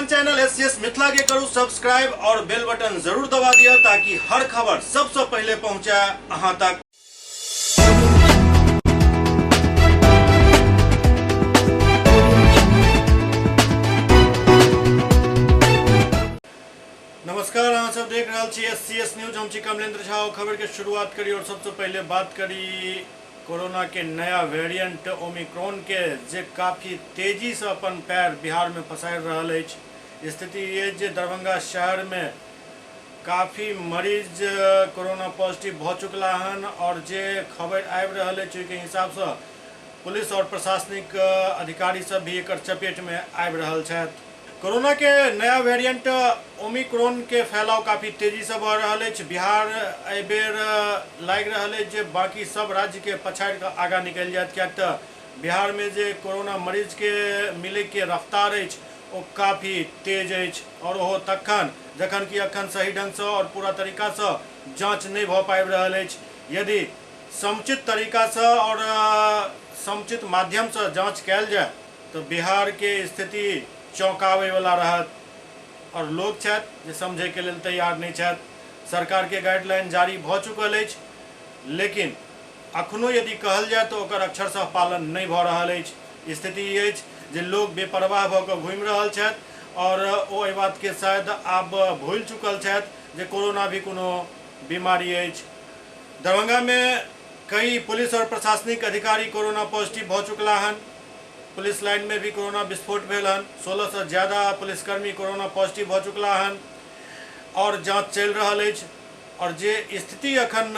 अपन channel SCS Mithila के करू subscribe और बेल बटन जरूर दबा दिया ताकि हर खबर सबसे पहले पहुंचे अहां तक। नमस्कार, अहाँ सब देख रहा छी एससीएस न्यूज। हम छी कमलेंद्र झा। खबर के शुरुआत करी और सबसे पहले बात करी कोरोना के नया वेरिएंट ओमिक्रॉन के जे काफी तेजी से अपन पैर बिहार में पसारि रहल अछि। स्थिति ये जे दरभंगा शहर में काफी मरीज कोरोना पॉजिटिव भ चुकला हन और जे खबर आबि रहल अछि ओहि के हिसाब से पुलिस और प्रशासनिक अधिकारी सब भी एकर चपेट में आबि रहल छथि। कोरोना के नया वेरिएंट ओमिक्रॉन के फैलाव काफी तेजी से बढ़ रहल अछि। बिहार एहि बेर लागि रहल अछि जे बाकी सब राज्य के पछाड़ि कऽ आगाँ निकलि जायत, किएक तऽ बिहार में जे कोरोना मरीज के मिले के रफ्तार अछि ओ काफी तेज अछि और ओहो तखन जखन कि अखन सही ढंग से और पूरा तरीका से जांच नहीं भऽ पाबि रहल अछि। यदि समुचित तरीका से और समुचित माध्यम से जांच कयल जाय तो बिहार के स्थिति चौंकावे वाला रहत और लोग छथि जे समझे के लेल तैयार नहीं छथि। सरकार के गाइडलाइन जारी भ चुकल अछि, लेकिन अखनो यदि कहल जाय तो ओकर अक्षरशः पालन नहीं भ रहल अछि। स्थिति ये अछि जे लोग बेपरवाह भ कऽ घूमि रहल छथि और ओ एहि बात के शायद आब भूल चुकल छथि जे कोरोना भी कोनो बीमारी अछि। दरभंगा में कई पुलिस और प्रशासनिक अधिकारी कोरोना पॉजिटिव भ चुकला हन। पुलिस लाइन में भी कोरोना विस्फोट भेल हन। 16 से ज्यादा पुलिसकर्मी कोरोना पॉजिटिव भ चुकला हन और जांच चल रहल अछि। और जे स्थिति अखन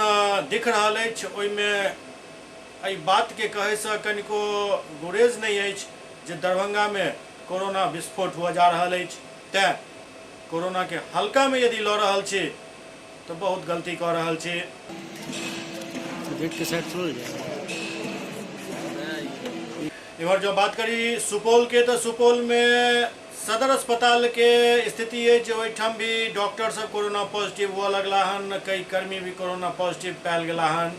दिख रहल अछि ओहिमे एहि बात के कहे से कनिको गुरेज नहीं अछि जे दरभंगा में कोरोना विस्फोट हुआ जा रहल अछि। तैं कोरोना के हल्का में यदि लऽ रहल छी तो बहुत गलती कऽ रहल छी। इधर जो बात करी सुपौल के तो सुपौल में सदर अस्पताल के स्थिति है जो ओहिठाम भी डॉक्टर सब कोरोना पॉजिटिव हुआ लगला हन। कई कर्मी भी कोरोना पॉजिटिव पायल गेला हन।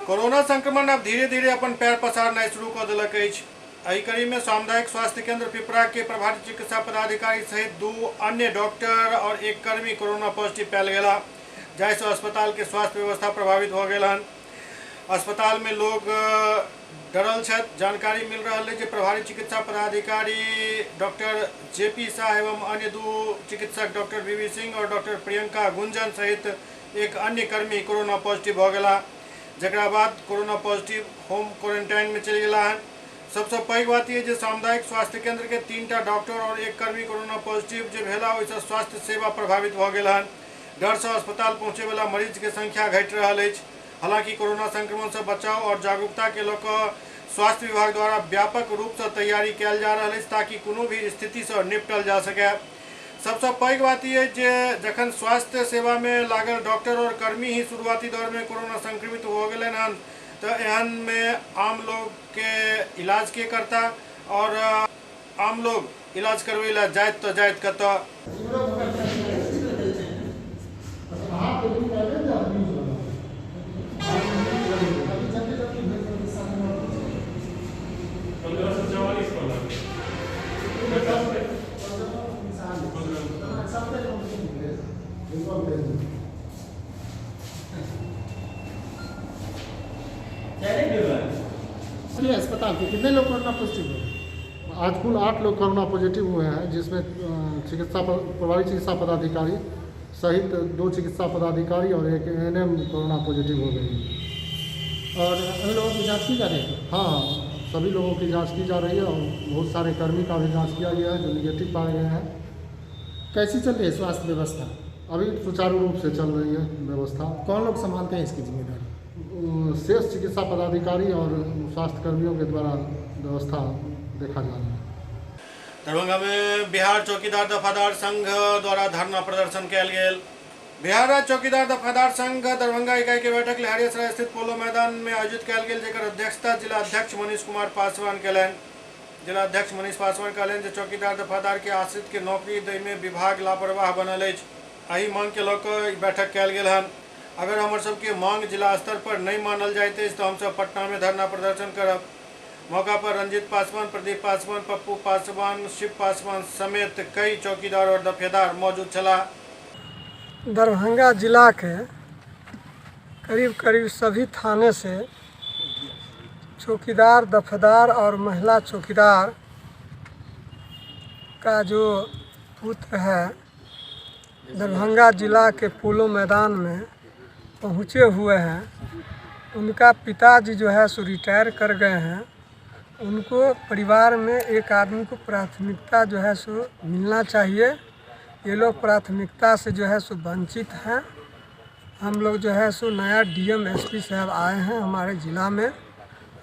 कोरोना संक्रमण अब धीरे धीरे अपन पैर पसारनाइ शुरू कऽ देलक अछि। एहि कड़ी में सामुदायिक स्वास्थ्य केंद्र पिपरा के प्रभारी चिकित्सा पदाधिकारी सहित 2 अन्य डॉक्टर और 1 कर्मी कोरोना पॉजिटिव पायल गेला, जाहिसँ अस्पताल के स्वास्थ्य व्यवस्था प्रभावित हो गेल हन। अस्पताल में लोग डरल छथि। जानकारी मिल रहा है कि प्रभारी चिकित्सा पदाधिकारी डॉक्टर जेपी शाह एवं अन्य 2 चिकित्सक डॉक्टर वीवी सिंह और डॉक्टर प्रियंका गुंजन सहित 1 अन्य कर्मी कोरोना पॉजिटिव हो गया, जकरा बाद कोरोना पॉजिटिव होम क्वारंटाइन में चल गया है। सबसे पैघ बात यह सामुदायिक स्वास्थ्य केंद्र के 3टा डॉक्टर और 1 कर्मी कोरोना पॉजिटिव जो भेला ओहिसँ स्वास्थ्य सेवा प्रभावित हो गया है। डर से अस्पताल पहुँचे वाला मरीज के संख्या घटि रहा है। हालांकि कोरोना संक्रमण से बचाव और जागरूकता के लेकर स्वास्थ्य विभाग द्वारा व्यापक रूप से तैयारी कयल जा रहा है ताकि कोनो भी स्थिति से निपटल जा सके। सबसे पैघ बात यह जे जखन स्वास्थ्य सेवा में लागल डॉक्टर और कर्मी ही शुरुआती दौर में कोरोना संक्रमित हो गए हन तो एहन में आम लोग के इलाज के करता और आम लोग इलाज करवे ला जायत तो जायत कत। अस्पताल के कितने लोग कोरोना पॉजिटिव हुए? आज कुल 8 लोग कोरोना पॉजिटिव हुए हैं, जिसमें प्रभारी चिकित्सा पदाधिकारी सहित 2 चिकित्सा पदाधिकारी और 1 एएनएम कोरोना पॉजिटिव हो गई और उन लोगों की जांच की जा रही है। हाँ, सभी लोगों की जांच की जा रही है और बहुत सारे कर्मी का भी जांच किया गया है जो निगेटिव पाए गए हैं। कैसी चल रही है स्वास्थ्य व्यवस्था? अभी सुचारू रूप से चल रही है व्यवस्था। कौन लोग संभालते हैं इसकी जिम्मेदारी? शेष चिकित्सा पदाधिकारी और स्वास्थ्य कर्मियों के द्वारा व्यवस्था देखा जा रहा है। दरभंगा में बिहार चौकीदार दफादार संघ द्वारा धरना प्रदर्शन कयल गेल। बिहार राज्य चौकीदार दफादार संघ दरभंगा इकाई के बैठक लहरियासराय स्थित पोलो मैदान में आयोजित कयल गेल, जेकर अध्यक्षता जिला अध्यक्ष मनीष कुमार पासवान कयलनि। जिला अध्यक्ष मनीष पासवान कहलनि जे चौकीदार दफादार के आश्रित के नौकरी दै में विभाग लापरवाह बनल अछि। एहि मांग के लऽ कऽ बैठक कयल गेल हन। अगर हमर सबके मांग जिला स्तर पर नहीं मानल जाइत अछि तो हम सब पटना में धरना प्रदर्शन करब। मौका पर रंजीत पासवान, प्रदीप पासवान, पप्पू पासवान, शिव पासवान समेत कई चौकीदार और दफेदार मौजूद चला। दरभंगा जिला के करीब करीब सभी थाने से चौकीदार, दफेदार और महिला चौकीदार का जो पुत्र है दरभंगा जिला के पोलो मैदान में पहुँचे हुए हैं। उनका पिताजी जो है सो रिटायर कर गए हैं। उनको परिवार में एक आदमी को प्राथमिकता जो है सो मिलना चाहिए। ये लोग प्राथमिकता से जो है सो वंचित हैं। हम लोग जो है सो नया डीएम एसपी साहब आए हैं हमारे ज़िला में,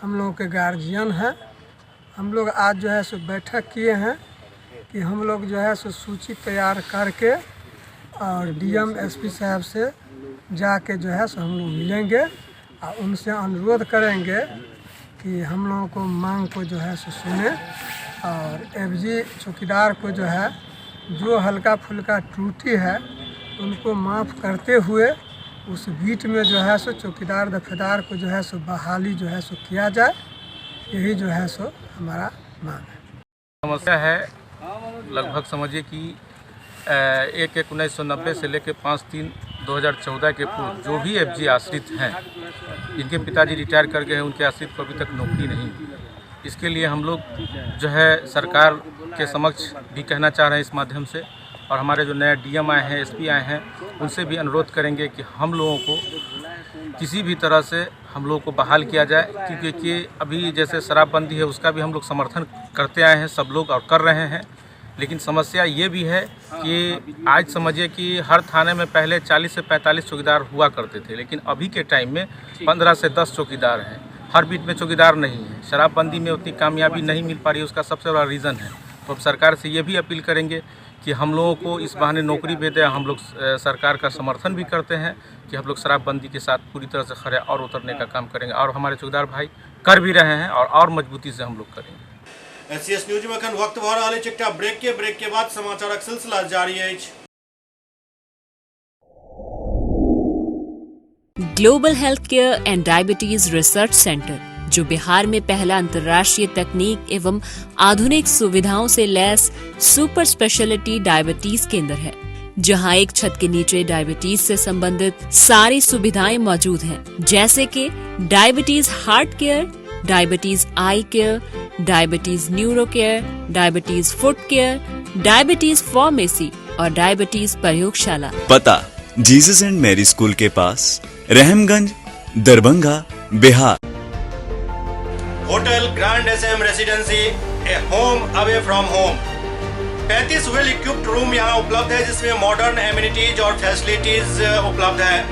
हम लोगों के गार्जियन हैं। हम लोग आज जो है सो बैठक किए हैं कि हम लोग जो है सो सूची तैयार करके और डीएम एसपी साहब से जाके जो है सो हम लोग मिलेंगे और उनसे अनुरोध करेंगे कि हम लोगों को मांग को जो है सो सुने और एफजी चौकीदार को जो है जो हल्का फुल्का त्रुटि है उनको माफ़ करते हुए उस बीट में जो है सो चौकीदार दफेदार को जो है सो बहाली जो है सो किया जाए। यही जो है सो हमारा मांग है। समस्या है लगभग समझिए कि 1/1/1990 से लेकर 5/3/2014 के पूर्व जो भी एफजी आश्रित हैं, जिनके पिताजी रिटायर कर गए हैं, उनके आश्रित को अभी तक नौकरी नहीं मिली। इसके लिए हम लोग जो है सरकार के समक्ष भी कहना चाह रहे हैं इस माध्यम से, और हमारे जो नए डीएम आए हैं, एसपी आए हैं, उनसे भी अनुरोध करेंगे कि हम लोगों को किसी भी तरह से हम लोगों को बहाल किया जाए। क्योंकि अभी जैसे शराबबंदी है उसका भी हम लोग समर्थन करते आए हैं सब लोग और कर रहे हैं। लेकिन समस्या ये भी है कि आज समझिए कि हर थाने में पहले 40 से 45 चौकीदार हुआ करते थे, लेकिन अभी के टाइम में 15 से 10 चौकीदार हैं। हर बीट में चौकीदार नहीं है। शराबबंदी में उतनी कामयाबी नहीं मिल पा रही है, उसका सबसे बड़ा रीज़न है। तो अब सरकार से ये भी अपील करेंगे कि हम लोगों को इस बहाने नौकरी दे दें। हम लोग सरकार का समर्थन भी करते हैं कि हम लोग शराबबंदी के साथ पूरी तरह से खरे और उतरने का काम करेंगे, और हमारे चौकीदार भाई कर भी रहे हैं और मजबूती से हम लोग करेंगे। एससीएस न्यूज में अखन वक्त भर रहा है चिट्टा ब्रेक के बाद समाचारक सिलसिला जारी है। Global health care and diabetes research centre, जो बिहार में पहला अंतर्राष्ट्रीय तकनीक एवं आधुनिक सुविधाओं से लैस सुपर स्पेशलिटी डायबिटीज केंद्र है, जहां एक छत के नीचे डायबिटीज से संबंधित सारी सुविधाएं मौजूद हैं, जैसे कि diabetes heart care, diabetes eye care, diabetes neuro care, diabetes foot care, diabetes pharmacy और डायबिटीज प्रयोगशाला। पता जीसस एंड मैरी स्कूल के पास, Rahamganj, Darbhanga, Bihar. Hotel Grand SM Residency, a home away from home. 35 well equipped room यहाँ उपलब्ध है, जिसमें modern amenities और फैसिलिटीज उपलब्ध है।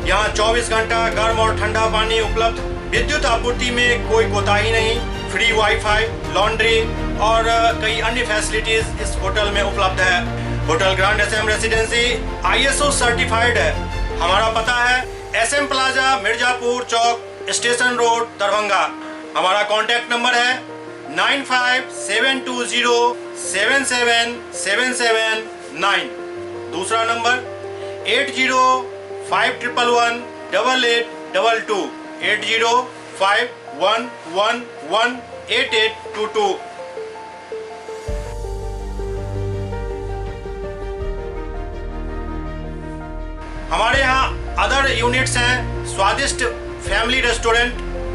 यहाँ 24 घंटा गर्म और ठंडा पानी उपलब्ध। विद्युत आपूर्ति में कोई कोताही नहीं। फ्री वाईफाई, लॉन्ड्री और कई अन्य फैसिलिटीज इस होटल में उपलब्ध है। Hotel Grand SM Residency ISO certified है। हमारा पता है SM plaza, Mirzapur Chowk, station road, Darbhanga. हमारा कॉन्टैक्ट नंबर है 9572077779। दूसरा नंबर 8051118822, 8051118822। हमारे यहाँ अदर यूनिट्स हैं। स्वादिष्ट family restaurant,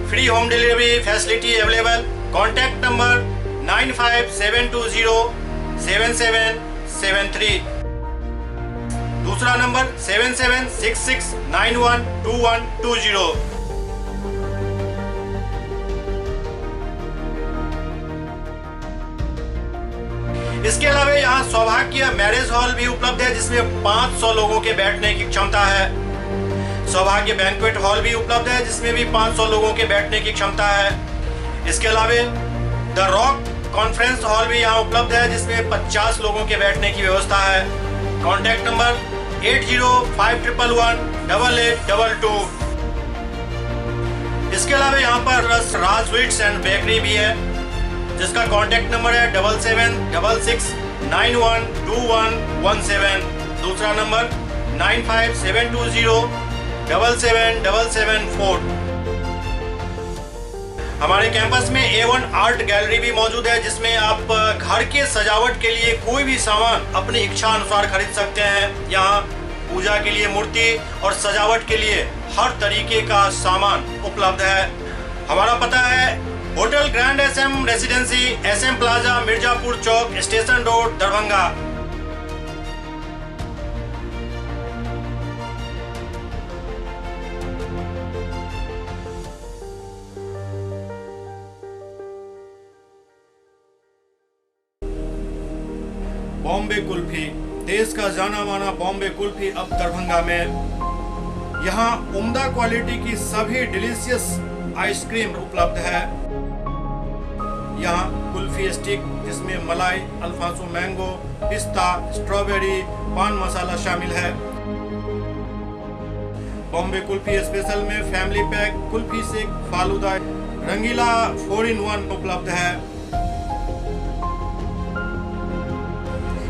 free home delivery facility available. Contact number 9572077773। दूसरा नंबर 7766912120। इसके अलावा यहाँ सौभाग्य मैरिज हॉल भी उपलब्ध है, जिसमें 500 लोगों के बैठने की क्षमता है। सौभाग्य बैंक्वेट हॉल भी उपलब्ध है, जिसमें भी 500 लोगों के बैठने की क्षमता है। इसके अलावा द रॉक कॉन्फ्रेंस हॉल भी यहाँ उपलब्ध है, जिसमें 50 लोगों के बैठने की व्यवस्था है। Contact number 8051118822। इसके अलावा यहाँ पर राज स्वीट्स एंड बेकरी भी है, जिसका कॉन्टैक्ट नंबर है 7766912117। दूसरा नंबर 9572077774। हमारे कैंपस में A1 आर्ट गैलरी भी मौजूद है, जिसमें आप घर के सजावट के लिए कोई भी सामान अपनी इच्छा अनुसार खरीद सकते हैं। यहाँ पूजा के लिए मूर्ति और सजावट के लिए हर तरीके का सामान उपलब्ध है। हमारा पता है Hotel Grand SM Residency, SM plaza, Mirzapur Chowk, station road, Darbhanga. Bombay kulfi, देश का जाना माना बॉम्बे कुल्फी अब दरभंगा में। यहाँ उम्दा क्वालिटी की सभी डिलीशियस आइसक्रीम उपलब्ध है। यहाँ कुल्फी स्टिक जिसमें मलाई, अल्फांसो मैंगो, पिस्ता, स्ट्रॉबेरी, पान मसाला शामिल है। बॉम्बे कुल्फी स्पेशल में family pack, kulfi shake, falooda, Rangeela 4-in-1 उपलब्ध है।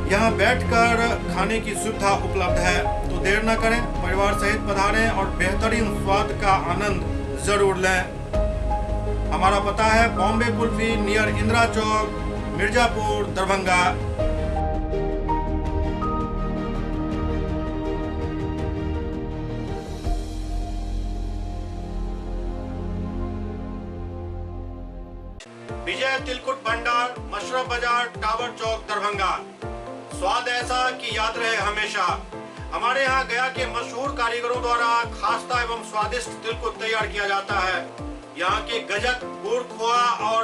यहाँ बैठकर खाने की सुविधा उपलब्ध है, तो देर न करें, परिवार सहित पधारें और बेहतरीन स्वाद का आनंद जरूर लें। हमारा पता है बॉम्बे कुल्फी, नियर इंदिरा चौक, मिर्जापुर, दरभंगा। विजय तिलकुट भंडार, मशरफ बाजार, टावर चौक, दरभंगा। स्वाद ऐसा कि याद रहे हमेशा। हमारे यहाँ गया के मशहूर कारीगरों द्वारा खास्ता एवं स्वादिष्ट तिलकुट तैयार किया जाता है। यहाँ के गजक, गुड़, खोआ और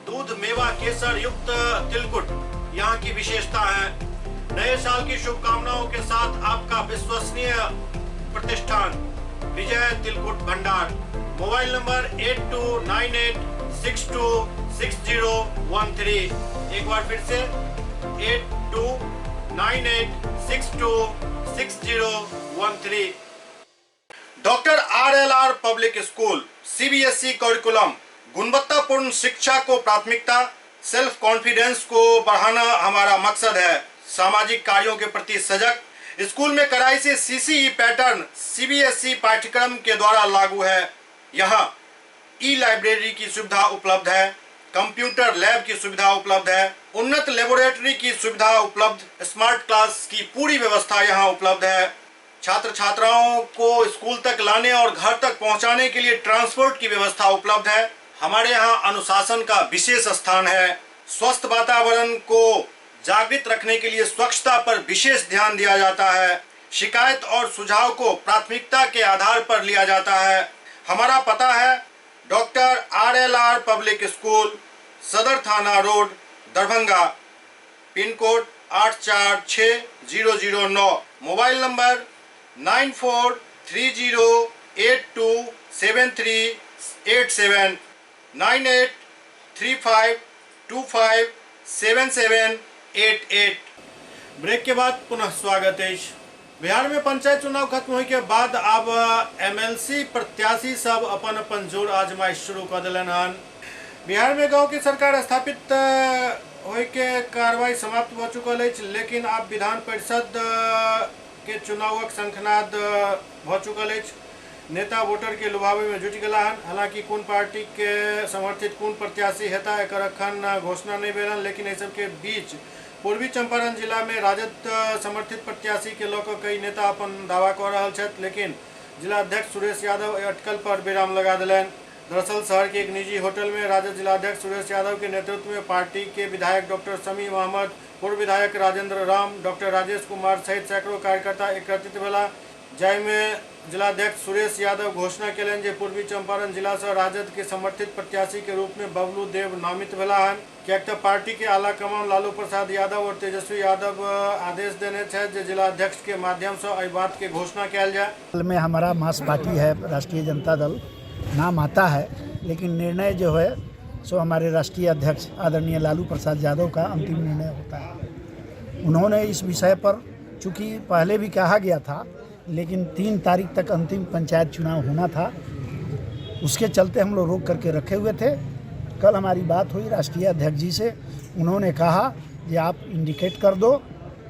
दूध मेवा केसर युक्त तिलकुट यहाँ की विशेषता है। नए साल की शुभकामनाओं के साथ आपका विश्वसनीय प्रतिष्ठान विजय तिलकुट भंडार। Mobile number 8298626013। एक बार फिर से 8298626013। Doctor RLR public school, CBSE curriculum, गुणवत्तापूर्ण शिक्षा को प्राथमिकता, सेल्फ कॉन्फिडेंस को बढ़ाना हमारा मकसद है। सामाजिक कार्यों के प्रति सजग। स्कूल में कड़ाई से CCE पैटर्न CBSE पाठ्यक्रम के द्वारा लागू है। यहाँ ई-लाइब्रेरी की सुविधा उपलब्ध है, कंप्यूटर लैब की सुविधा उपलब्ध है, उन्नत लेबोरेटरी की सुविधा उपलब्ध, स्मार्ट क्लास की पूरी व्यवस्था यहाँ उपलब्ध है। छात्र छात्राओं को स्कूल तक लाने और घर तक पहुंचाने के लिए ट्रांसपोर्ट की व्यवस्था उपलब्ध है। हमारे यहाँ अनुशासन का विशेष स्थान है। स्वस्थ वातावरण को जागृत रखने के लिए स्वच्छता पर विशेष ध्यान दिया जाता है। शिकायत और सुझाव को प्राथमिकता के आधार पर लिया जाता है। हमारा पता है doctor RLR public school, Sadar Thana road, Darbhanga. Pin code 846009। Mobile number 9430827387 9835257788। Break के बाद पुनः स्वागत है। बिहार में पंचायत चुनाव खत्म होने के बाद अब MLC प्रत्याशी सब अपन अपन जोर आजमाइश शुरू कर दिलन हन। बिहार में गांव की सरकार स्थापित होय के कार्रवाई समाप्त हो चुकल है, लेकिन अब विधान परिषद के चुनावक शंखनाद हो चुकल है। नेता वोटर के लुभावे में जुट गया हन। हालांकि कौन पार्टी के समर्थित कौन प्रत्याशी हेता एकर अखन घोषणा नहीं भेलन, लेकिन इस सब के बीच पूर्वी चंपारण जिला में राजद समर्थित प्रत्याशी के लोग कई नेता अपन दावा कर रहा है, लेकिन जिला अध्यक्ष सुरेश यादव अटकल पर विराम लगा दिलन। दरअसल शहर के एक निजी होटल में राजद जिलाध्यक्ष सुरेश यादव के नेतृत्व में पार्टी के विधायक डॉक्टर समी अहमद, पूर्व विधायक राजेंद्र राम, डॉक्टर राजेश कुमार सहित सैकड़ों कार्यकर्ता एकत्रित भेला, जाहिमे जिलाध्यक्ष सुरेश यादव घोषणा केलन जे पूर्वी चंपारण जिला से राजद के समर्थित प्रत्याशी के रूप में बबलू देव नामित भेला हन। कियाक तो पार्टी के आला कमान लालू प्रसाद यादव और तेजस्वी यादव आदेश देने थे जे जिलाध्यक्ष के माध्यम से एहि बात के घोषणा किया जाए। में हमारा मास पार्टी है, राष्ट्रीय जनता दल नाम आता है, लेकिन निर्णय जो है सो हमारे राष्ट्रीय अध्यक्ष आदरणीय लालू प्रसाद यादव का अंतिम निर्णय होता है। उन्होंने इस विषय पर चूँकि पहले भी कहा गया था, लेकिन 3 तारीख तक अंतिम पंचायत चुनाव होना था, उसके चलते हम लोग रोक करके रखे हुए थे। कल हमारी बात हुई राष्ट्रीय अध्यक्ष जी से, उन्होंने कहा कि आप इंडिकेट कर दो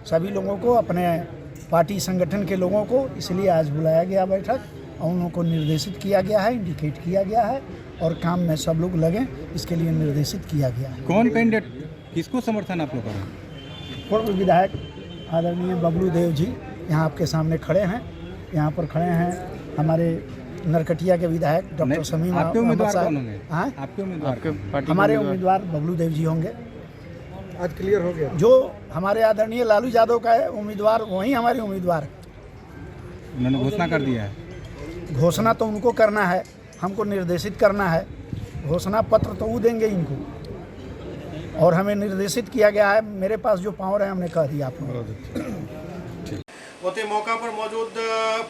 सभी लोगों को, अपने पार्टी संगठन के लोगों को, इसलिए आज बुलाया गया बैठक और उन लोगों को निर्देशित किया गया है, इंडिकेट किया गया है और काम में सब लोग लगें, इसके लिए निर्देशित किया गया है। कौन कैंडिडेट, किसको समर्थन आप लोग करें? पूर्व विधायक आदरणीय बबलू देव जी यहाँ आपके सामने खड़े हैं। यहाँ पर खड़े हैं हमारे नरकटिया के विधायक डॉक्टर समीम आपके अहमद उम्मीदवार साहब। कौन होंगे? हाँ, आपके उम्मीदवार हमारे उम्मीदवार बबलू देव जी होंगे। आज क्लियर हो गया। जो हमारे आदरणीय लालू यादव का है उम्मीदवार, वही हमारे उम्मीदवार। उन्होंने घोषणा कर दिया है। घोषणा तो उनको करना है, हमको निर्देशित करना है। घोषणा पत्र तो वो देंगे इनको, और हमें निर्देशित किया गया है। मेरे पास जो पावर है हमने कह दिया आपको। ओते मौका पर मौजूद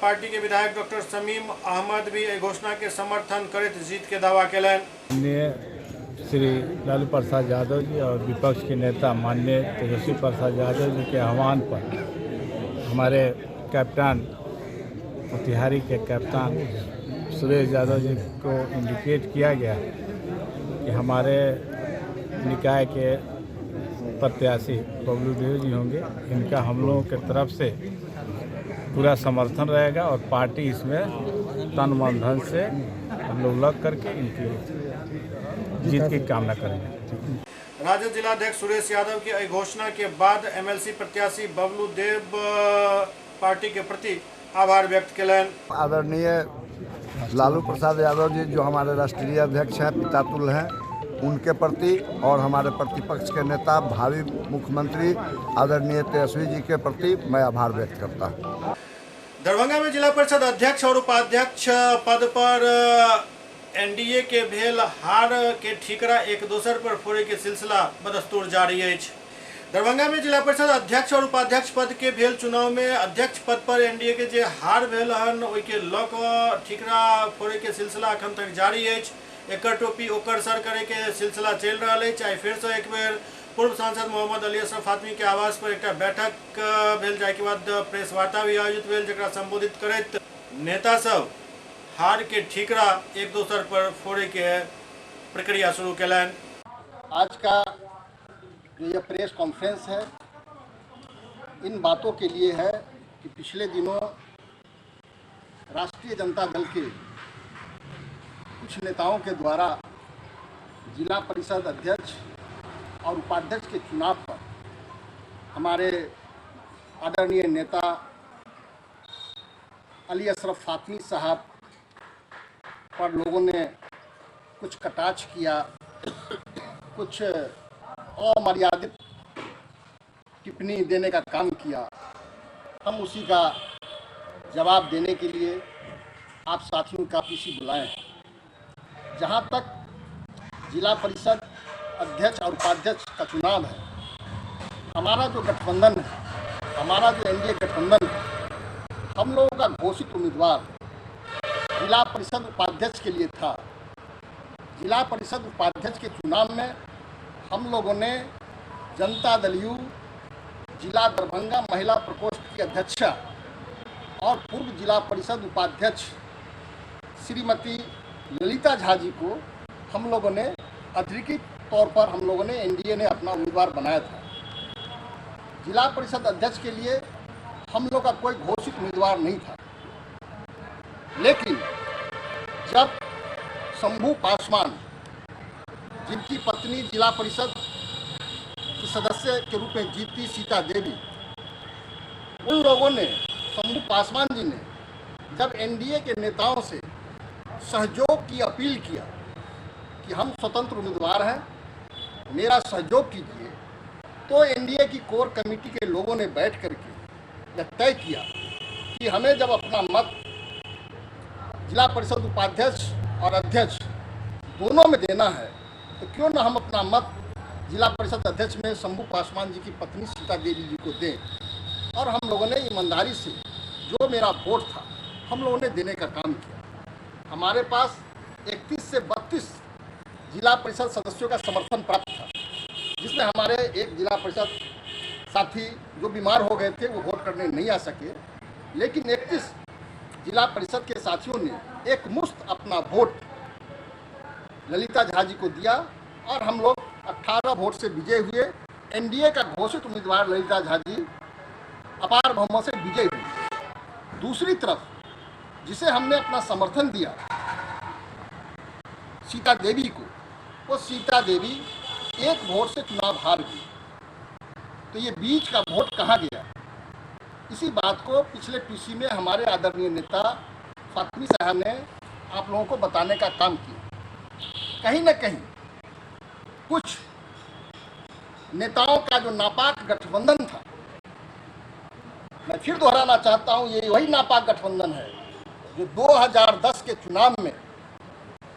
पार्टी के विधायक डॉक्टर समीम अहमद भी एहि घोषणा के समर्थन करैत जीत के दावा केलनि। माननीय श्री लालू प्रसाद यादव जी और विपक्ष के नेता माननीय तेजस्वी प्रसाद यादव जी के आह्वान पर हमारे कैप्टन मोतिहारी के कैप्टन सुरेश यादव जी को इंडिकेट किया गया कि हमारे निकाय के प्रत्याशी बबलू देव जी होंगे। इनका हम लोगों के तरफ से पूरा समर्थन रहेगा और पार्टी इसमें तन मन धन से हम लोग लग करके इनकी जीत की कामना करेंगे। राज्य जिलाध्यक्ष सुरेश यादव की एहि घोषणा के बाद एमएलसी प्रत्याशी बबलू देव पार्टी के प्रति आभार व्यक्त केलनि। आदरणीय लालू प्रसाद यादव जी जो हमारे राष्ट्रीय अध्यक्ष हैं, पितातुल्य हैं, उनके प्रति और हमारे प्रतिपक्ष के नेता भावी मुख्यमंत्री आदरणीय तेजस्वी जी के प्रति मैं आभार व्यक्त करता हूँ। दरभंगा में जिला परिषद अध्यक्ष और उपाध्यक्ष पद पर एनडीए के भेल हार के ठीकरा एक दोसर पर फोड़े के सिलसिला बदस्तूर जारी अछि। दरभंगा में जिला परिषद अध्यक्ष और उपाध्यक्ष पद के भेल चुनाव में अध्यक्ष पद पर एनडीए के जे हार भेल हन ओहि के लऽ कऽ ठीकरा फोड़े के सिलसिला अखन तक जारी अछि। एकर टोपी ओकर सर करे के सिलसिला चल रहा है। चाहे फिर से एक बेर पूर्व सांसद मोहम्मद अली अशरफ फातमी के आवास पर एक बैठक भेल, जाय के बाद प्रेस वार्ता भी आयोजित भेल, जकरा संबोधित करैत नेता सब हार के ठीकरा एक दोसर पर फोड़े के प्रक्रिया शुरू केलनि। आज का जो यह प्रेस कॉन्फ्रेंस है, इन बातों के लिए है कि पिछले दिनों राष्ट्रीय जनता दल के कुछ नेताओं के द्वारा जिला परिषद अध्यक्ष और उपाध्यक्ष के चुनाव पर हमारे आदरणीय नेता अली अशरफ फातमी साहब पर लोगों ने कुछ कटाक्ष किया, कुछ अमर्यादित टिप्पणी देने का काम किया। हम उसी का जवाब देने के लिए आप साथियों का पीसी बुलाए हैं। जहाँ तक जिला परिषद अध्यक्ष और उपाध्यक्ष का चुनाव है, हमारा जो गठबंधन है, हमारा जो एनडीए गठबंधन है, हम लोगों का घोषित उम्मीदवार जिला परिषद उपाध्यक्ष के लिए था। जिला परिषद उपाध्यक्ष के चुनाव में हम लोगों ने जनता दल यू जिला दरभंगा महिला प्रकोष्ठ की अध्यक्षा और पूर्व जिला परिषद उपाध्यक्ष श्रीमती ललिता झा जी को हम लोगों ने अधिकृत तौर पर हम लोगों ने एनडीए ने अपना उम्मीदवार बनाया था। जिला परिषद अध्यक्ष के लिए हम लोग का कोई घोषित उम्मीदवार नहीं था, लेकिन जब शंभू पासवान, जिनकी पत्नी जिला परिषद की सदस्य के रूप में जीती सीता देवी, उन लोगों ने, शंभू पासवान जी ने जब एनडीए के नेताओं से सहयोग की अपील किया कि हम स्वतंत्र उम्मीदवार हैं, मेरा सहयोग कीजिए, तो एनडीए की कोर कमेटी के लोगों ने बैठ करके यह तय किया कि हमें जब अपना मत जिला परिषद उपाध्यक्ष और अध्यक्ष दोनों में देना है, तो क्यों न हम अपना मत जिला परिषद अध्यक्ष में शंभू पासवान जी की पत्नी सीता देवी जी को दें। और हम लोगों ने ईमानदारी से जो मेरा वोट था हम लोगों ने देने का काम किया। हमारे पास 31 से 32 जिला परिषद सदस्यों का समर्थन प्राप्त था, जिसमें हमारे एक जिला परिषद साथी जो बीमार हो गए थे वो वोट करने नहीं आ सके, लेकिन 31 जिला परिषद के साथियों ने एक मुश्त अपना वोट ललिता झा जी को दिया और हम लोग 18 वोट से विजय हुए। एनडीए का घोषित उम्मीदवार ललिता झा जी अपार बहुमत से विजय हुई। दूसरी तरफ जिसे हमने अपना समर्थन दिया, सीता देवी को, वो सीता देवी एक वोट से चुनाव हार गई। तो ये बीच का वोट कहाँ गया? इसी बात को पिछले पीसी में हमारे आदरणीय नेता फातमी साहब ने आप लोगों को बताने का काम किया। कहीं न कहीं कुछ नेताओं का जो नापाक गठबंधन था, मैं फिर दोहराना चाहता हूं, ये वही नापाक गठबंधन है जो 2010 के चुनाव में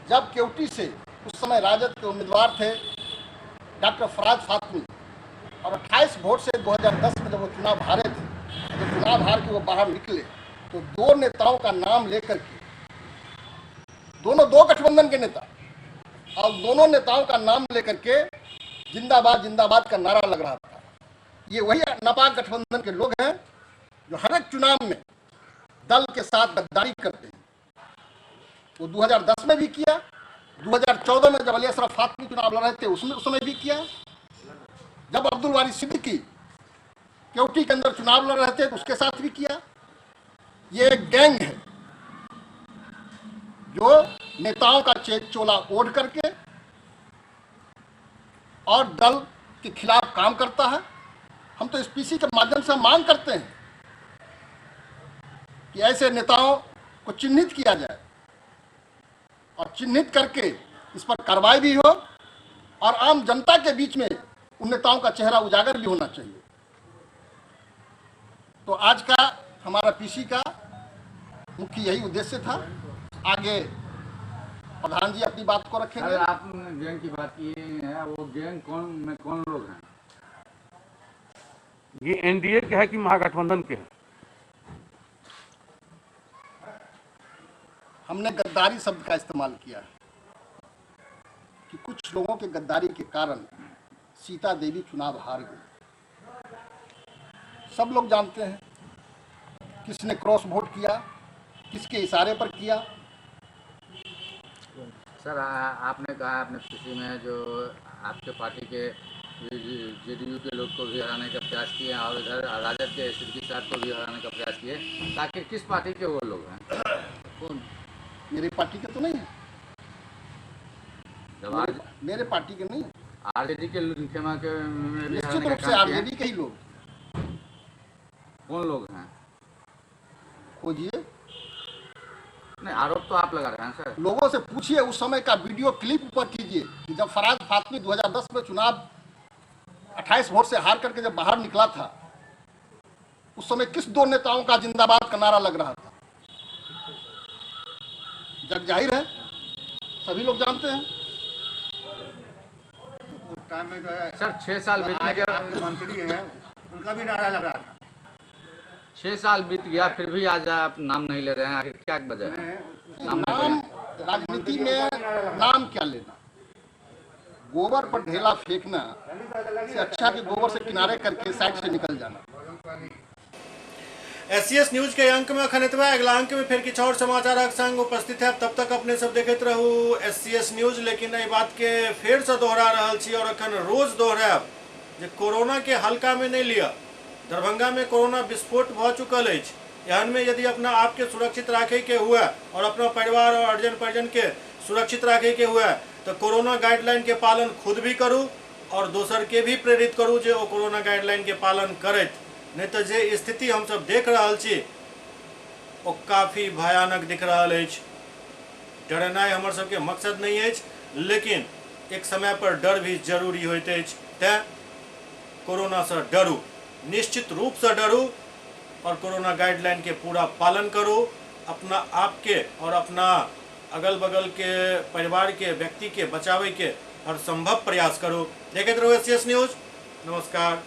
जब केवटी से उस समय राजद के उम्मीदवार थे डॉक्टर फराज फातमी, और 28 वोट से 2010 में जब वो चुनाव हारे थे, तो चुनाव हार के वो बाहर निकले, तो दो नेताओं का नाम लेकर के, दोनों दो गठबंधन के नेता, और दोनों नेताओं का नाम लेकर के जिंदाबाद जिंदाबाद का नारा लग रहा था। ये वही नापाक गठबंधन के लोग हैं जो हर एक चुनाव में दल के साथ गद्दारी करते हैं। वो 2010 में भी किया, 2014 में जब अली अशरफ फातमी चुनाव लड़ रहे थे उसमें उस समय भी किया, जब अब्दुल वारी सिद्दीकी केवटी के अंदर चुनाव लड़ रहे थे तो उसके साथ भी किया। ये एक गैंग है जो नेताओं का चोला ओढ़ करके और दल के खिलाफ काम करता है। हम तो इस पीसी के माध्यम से मांग करते हैं कि ऐसे नेताओं को चिन्हित किया जाए और चिन्हित करके इस पर कार्रवाई भी हो और आम जनता के बीच में उन नेताओं का चेहरा उजागर भी होना चाहिए। तो आज का हमारा पीसी का मुख्य यही उद्देश्य था। आगे प्रधान जी अपनी बात को रखेंगे। आपने गैंग की बात की है, वो गैंग कौन लोग हैं? ये एनडीए के है कि महागठबंधन के है? हमने गद्दारी शब्द का इस्तेमाल किया है कि कुछ लोगों के गद्दारी के कारण सीता देवी चुनाव हार गई। सब लोग जानते हैं किसने क्रॉस वोट किया, किसके इशारे पर किया। सर, आपने कहा अपने पीसी में जो आपके पार्टी के जेडीयू के लोग को भी हराने का प्रयास किए और इधर राजद के सिद्दीकी साहब को भी हराने का प्रयास किए, ताकि किस पार्टी के वो लोग हैं? कौन? मेरी पार्टी के तो नहीं है, मेरे पार्टी के नहीं, आरजेडी के खेमा के निश्चित रूप से आरजेडी के ही लोग। कौन लोग हैं? खोजिए। नहीं, आरोप तो आप लगा रहे हैं सर। लोगों से पूछिए, उस समय का वीडियो क्लिप ऊपर कीजिए कि जब फराज फातमी 2010 में चुनाव 28 वोट से हार करके जब बाहर निकला था, उस समय किस दो नेताओं का जिंदाबाद का नारा लग रहा था। जग जाहिर है, सभी लोग जानते हैं। टाइम में जो है सर 6 साल बीतने के मंत्री हैं, उनका भी नारा लग रहा था। 6 साल बीत गया फिर भी आज आप नाम नहीं ले रहे हैं, आखिर क्या वजह है? नाम राजनीति में नाम क्या लेना? गोबर पर ढेला फेंकना से अच्छा कि गोबर से किनारे करके साइड से निकल जाना। एससीएस न्यूज के अंक में अखन एतबा, अगला अंक में फिर किछु और समाचारक संग उपस्थित है। तब तक अपने सब देखते रहू एससीएस न्यूज। लेकिन एहि बात के फेर से दोहरा रहल छी और अखन रोज दोहराब जे कोरोना के हल्का में नहीं लिया। दरभंगा में कोरोना विस्फोट भ चुकल है। एहन में यदि अपना आप के सुरक्षित रखे के हुआ और अपना परिवार और अर्जन परिजन के सुरक्षित रखे के हुआ तो कोरोना गाइडलाइन के पालन खुद भी करूँ और दोसर के भी प्रेरित करूँ जे ओ कोरोना गाइडलाइन के पालन करत। नहीं तो जे स्थिति हम सब देख रहा छी वो काफ़ी भयानक दिख रहा है। डरनाइ हमर सबके मकसद नहीं है, लेकिन एक समय पर डर भी जरूरी होते है। तैं कोरोना से डरू, निश्चित रूप से डरू और कोरोना गाइडलाइन के पूरा पालन करो। अपना आप के और अपना अगल बगल के परिवार के व्यक्ति के बचावे के हर संभव प्रयास करो। देखते रहो एससीएस न्यूज। नमस्कार।